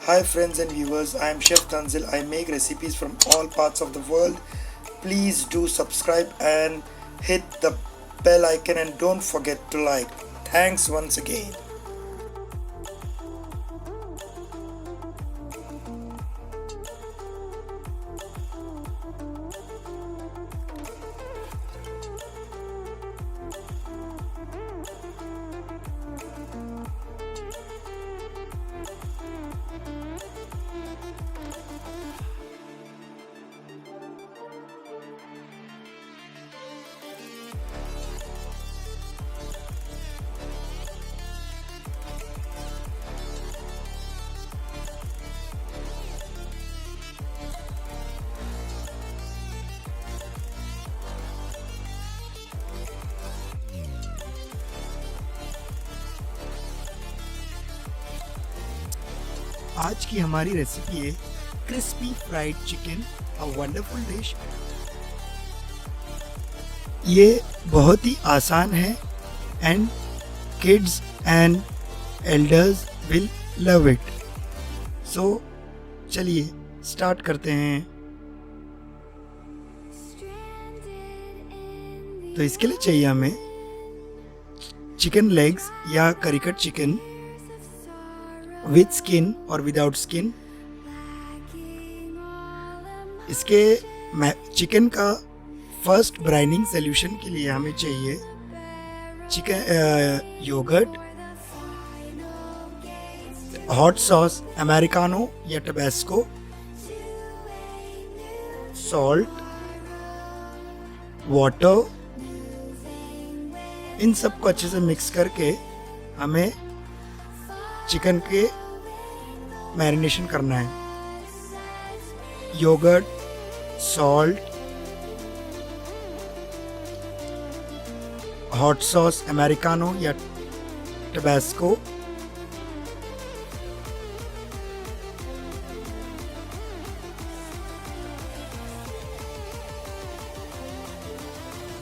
Hi friends and viewers, I am Chef Tanzil. I make recipes from all parts of the world. Please do subscribe and hit the bell icon and don't forget to like. Thanks once again. आज की हमारी recipe है crispy fried chicken, a wonderful dish. ये बहुत ही आसान है and kids and elders will love it. So चलिए स्टार्ट करते हैं। तो इसके लिए चाहिए हमें चिकन लेग्स या curry cut chicken with skin और विदाउट स्किन। इसके चिकन का फर्स्ट ब्राइनिंग सॉल्यूशन के लिए हमें चाहिए chicken yogurt, hot sauce Americano या टबैस्को, सॉल्ट, वाटर। इन सबको अच्छे से मिक्स करके हमें चिकन के मैरिनेशन करना है। Yogurt, salt, hot sauce Americano या टबैस्को,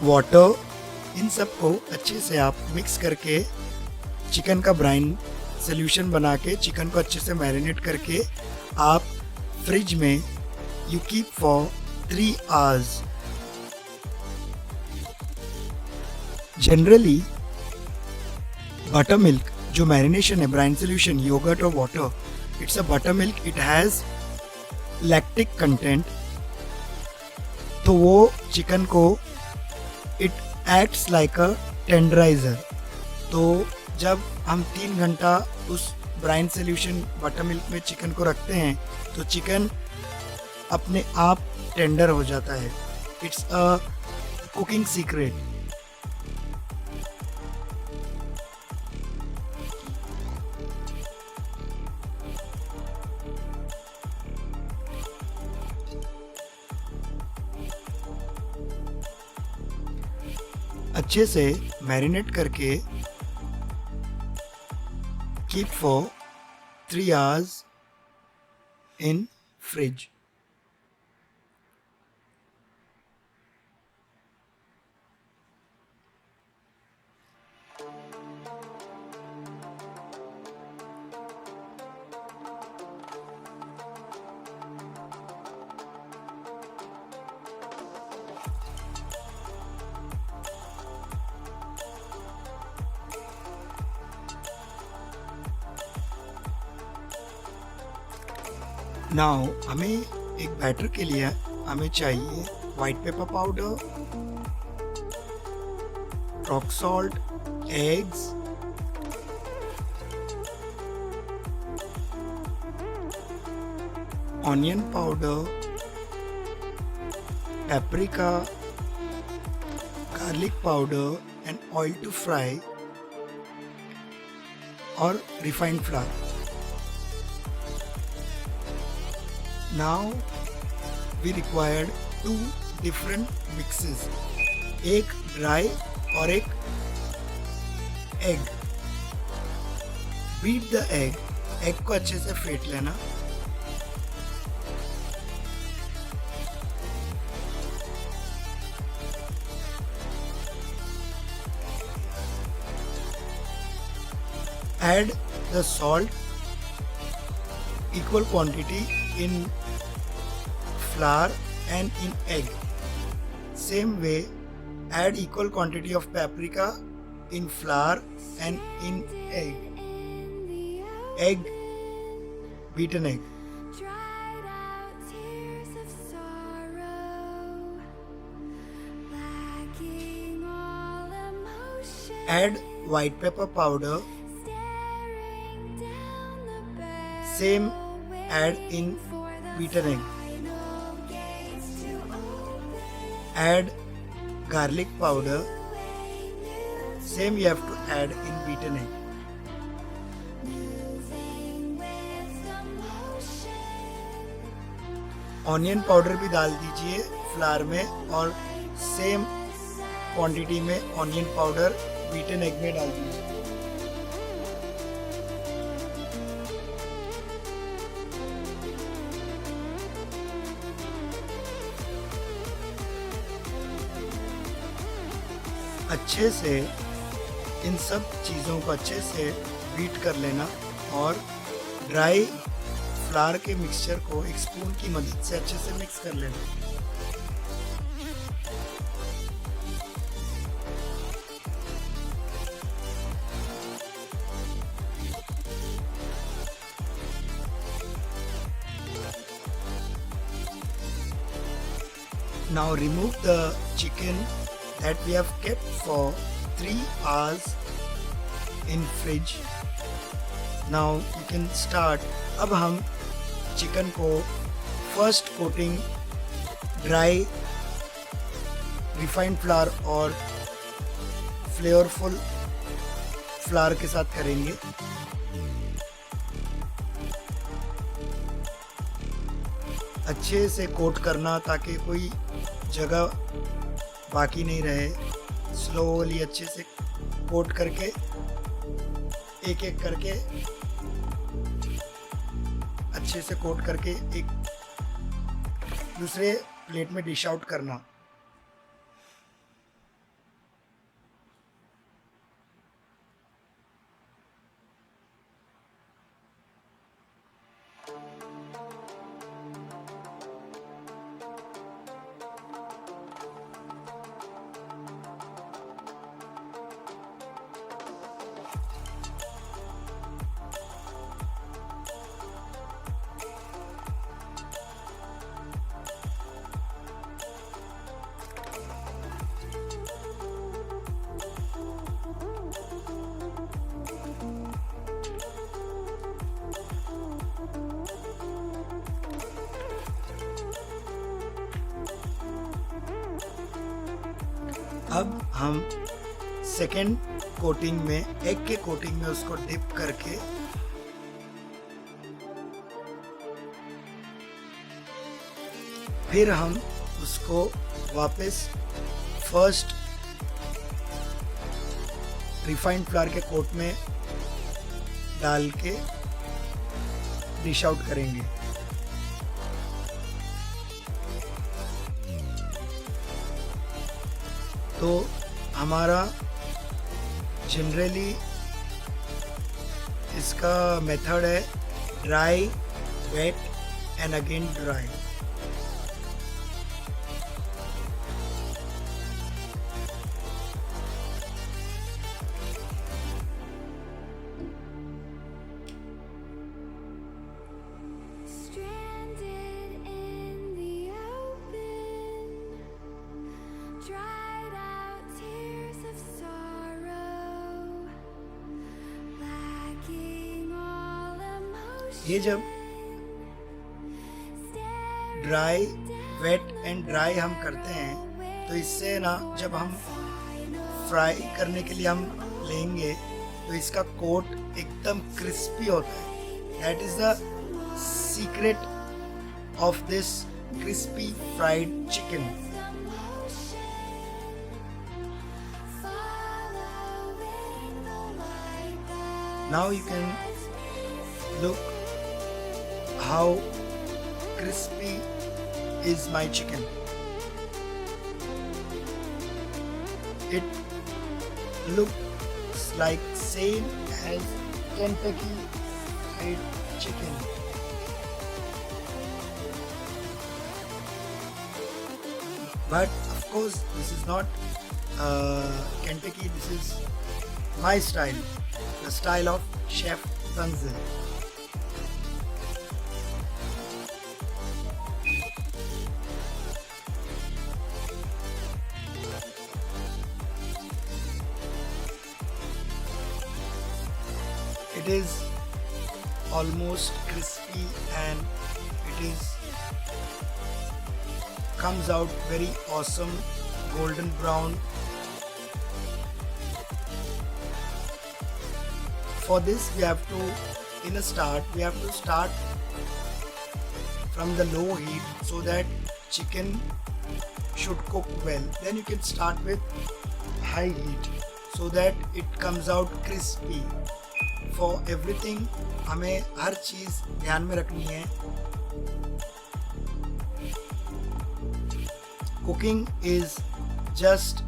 वाटर। इन सबको अच्छे से आप मिक्स करके चिकन का ब्राइन सॉल्यूशन बना के चिकन को अच्छे से मैरिनेट करके आप फ्रिज में you keep for 3 hours. Generally butter milk जो मैरिनेशन है, ब्राइन सॉल्यूशन, योगर्ट और water, it's a butter milk. It has lactic content, तो वो चिकन को it acts like a tenderiser. तो जब हम 3 घंटा उस ब्राइन सॉल्यूशन बटर मिल्क में चिकन को रखते हैं तो चिकन अपने आप टेंडर हो जाता है। It's a cooking secret. अच्छे से मैरिनेट करके keep for 3 hours in fridge. Now हमें एक बैटर के लिए हमें चाहिए white pepper powder, rock salt, eggs, onion powder, paprika, garlic powder and oil to fry or refined flour. Now we required 2 different mixes, एक dry और एक egg. Beat the egg को अच्छे से फेंट लेना। Add the salt equal quantity in flour and in egg. Same way, add equal quantity of paprika in flour and in egg. Egg, beaten egg. Dried out tears of sorrow, lacking all emotion. Add white pepper powder. Staring down the barrel, Same add in for the beaten egg. final gates to open. Add garlic powder. A new Same you have to add in beaten egg. moving with the motion. Onion powder भी डाल दीजिए flower में और same quantity में onion powder beaten egg में डाल दीजिए. अच्छे से इन सब चीज़ों को अच्छे से बीट कर लेना और ड्राई फ्लावर के मिक्सचर को एक स्पून की मदद से अच्छे से मिक्स कर लेना. Now remove the chicken that we have kept for 3 hours in fridge. Now you can start. अब हम चिकन को first coating dry refined flour और फ्लेवरफुल फ्लावर के साथ करेंगे. अच्छे से कोट करना ताकि कोई जगह बाकी नहीं रहे. स्लोली अच्छे से कोट करके एक एक करके अच्छे से कोट करके एक दूसरे प्लेट में डिश आउट करना. अब हम सेकेंड कोटिंग में एग के कोटिंग में उसको डिप करके फिर हम उसको वापस फर्स्ट रिफाइंड फ्लावर के कोट में डाल के डिश आउट करेंगे. तो हमारा जनरली इसका मेथड है dry, wet and again dry. Stranded in the open, dried out tears of sorrow, lacking all emotion. ये जब ड्राई, वेट एंड ड्राई हम करते हैं तो इससे ना जब हम फ्राई करने के लिए हम लेंगे तो इसका कोट एकदम क्रिस्पी होता है. That is the secret of this crispy fried chicken. Now you can look how crispy is my chicken. It looks like same as Kentucky Fried Chicken. But of course, this is not Kentucky. This is my style, the style of Chef Tanzil. It is almost crispy and it is comes out very awesome golden brown. For this we have to start from the low heat so that chicken should cook well. Then you can start with high heat so that it comes out crispy. For everything हमें हर चीज़ ध्यान में रखनी है. Cooking is just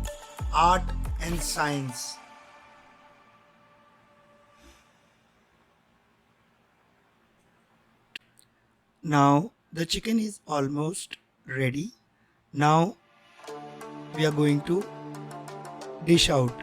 art and science. Now the chicken is almost ready. Now we are going to dish out.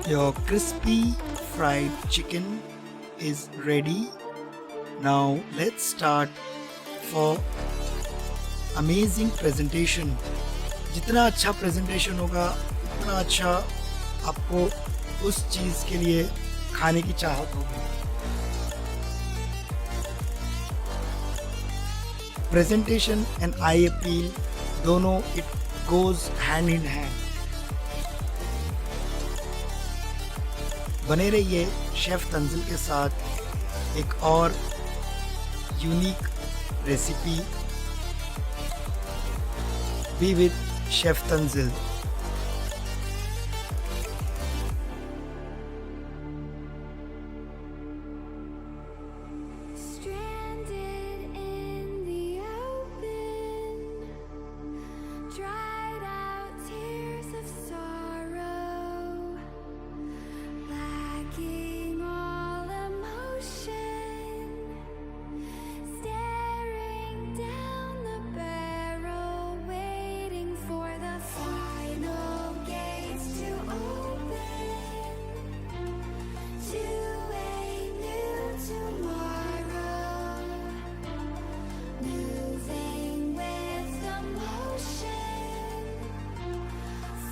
Your crispy fried chicken is ready. Now let's start for amazing presentation. जितना अच्छा presentation होगा उतना अच्छा आपको उस चीज़ के लिए खाने की चाहत होगी. Presentation and eye appeal दोनों it goes hand in hand. बने रहिए शेफ तंजिल के साथ एक और unique recipe. Be with chef Tanzil. Stranded in the open, dried out tears of sorrow, lacking all emotion, staring down the barrel, waiting for the final gates to open to a new tomorrow, moving with the motion,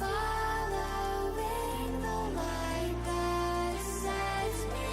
following the light that sets me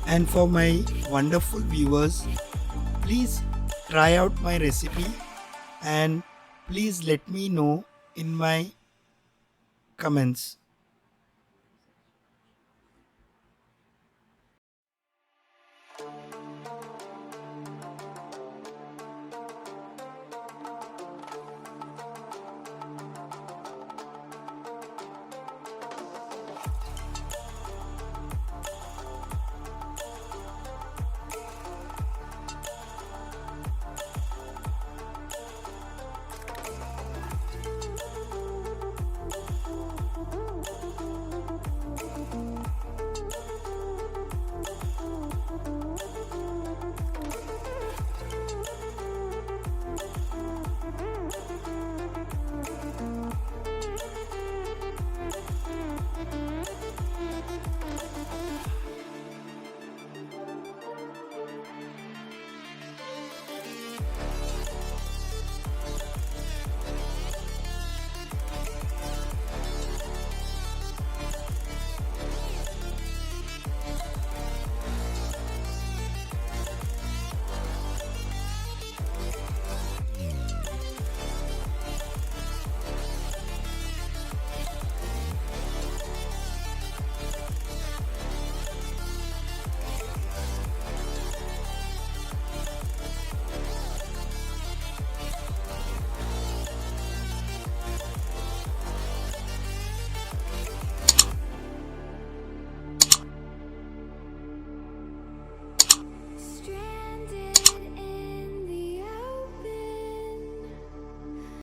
And for my wonderful viewers, please try out my recipe and please let me know in my comments.